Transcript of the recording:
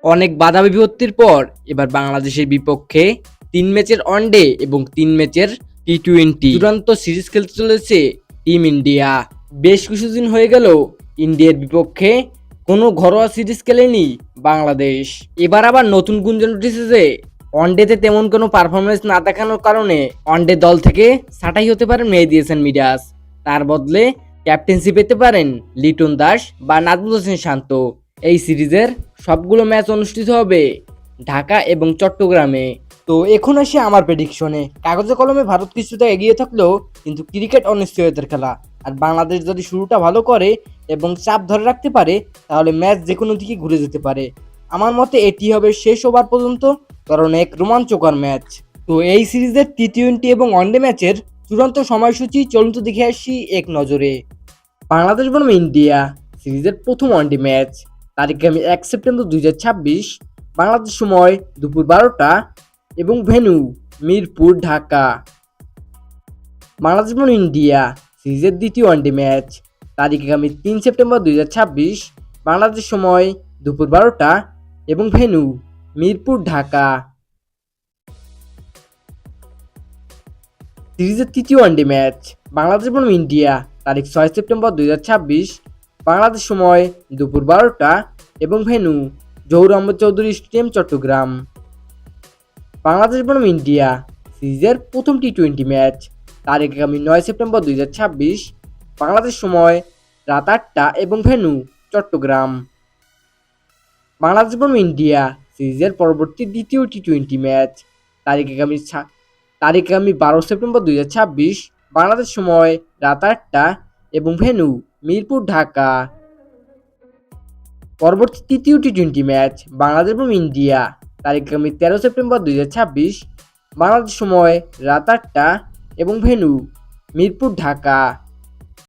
অনেক বাধা বিপত্তির পর এবার বাংলাদেশের বিপক্ষে ৩ ম্যাচের ওয়ানডে এবং ৩ ম্যাচের টি-টোয়েন্টি চূড়ান্ত সিরিজ খেলতে চলেছে টিম ইন্ডিয়া। বেশ কিছুদিন হয়ে গেল ইন্ডিয়ার বিপক্ষে কোনো ঘরোয়া সিরিজ খেলেনি বাংলাদেশ। এবার আবার নতুন গুঞ্জন উঠেছে যে ওয়ানডেতে তেমন কোনো পারফরমেন্স না দেখানোর কারণে ওয়ানডে দল থেকে ছাঁটাই হতে পারেন মেহেদী হাসান মিরাজ। তার বদলে ক্যাপ্টেন্সি পেতে পারেন লিটন দাস বা নাজমুল হোসেন শান্ত। এই সিরিজের সবগুলো ম্যাচ অনুষ্ঠিত হবে ঢাকা এবং চট্টগ্রামে। তো এখন আসি আমার প্রেডিকশনে। কাগজে কলমে ভারত কিছুটা এগিয়ে থাকলেও কিন্তু ক্রিকেট অনিশ্চয়তার খেলা। আর বাংলাদেশ যদি শুরুটা ভালো করে এবং চাপ ধরে রাখতে পারে তাহলে ম্যাচ যে কোনো দিকে ঘুরে যেতে পারে। আমার মতে এটি হবে শেষ ওভার পর্যন্ত, কারণ এক রোমাঞ্চকর ম্যাচ। তো এই সিরিজের টি-টোয়েন্টি এবং ওয়ানডে ম্যাচের চূড়ান্ত সময়সূচি চলুন তো দেখে আসি এক নজরে। বাংলাদেশ বনাম ইন্ডিয়া সিরিজের প্রথম ওয়ানডে ম্যাচ, তারিখ আমি 1 সেপ্টেম্বর 2026, বাংলাদেশ সময় দুপুর 12টা এবং ভেন্যু মিরপুর, ঢাকা। বাংলাদেশ বনাম ইন্ডিয়া সিরিজের দ্বিতীয় ওয়ানডে ম্যাচ, তারিখ আগামী 3 সেপ্টেম্বর 2026, বাংলাদেশ সময় দুপুর 12টা এবং ভেন্যু মিরপুর, ঢাকা। সিরিজের তৃতীয় ওয়ানডে ম্যাচ, বাংলাদেশ বনাম ইন্ডিয়া, তারিখ 6 সেপ্টেম্বর 2026, বাংলাদেশ সময় দুপুর 12টা এবং ভেন্যু জহুর আহমেদ চৌধুরী স্টেডিয়াম, চট্টগ্রাম। বাংলাদেশ বনাম ইন্ডিয়া সিরিজের প্রথম টি-টোয়েন্টি ম্যাচ, তারিখ আগামী 9 সেপ্টেম্বর 2026, বাংলাদেশ সময় রাত 8টা এবং ভেন্যু চট্টগ্রাম। বাংলাদেশ বনাম ইন্ডিয়া সিরিজের পরবর্তী দ্বিতীয় টি-টোয়েন্টি ম্যাচ, তারিখ আগামী 12 সেপ্টেম্বর 2026, বাংলাদেশ সময় রাত 8টা এবং ভেন্যু মিরপুর, ঢাকা। পরবর্তী তৃতীয় টি-টোয়েন্টি ম্যাচ, বাংলাদেশ বনাম ইন্ডিয়া, তারিখ আগামী 13 সেপ্টেম্বর 2026, বাংলাদেশ সময় রাত 8টা এবং ভেন্যু মিরপুর, ঢাকা।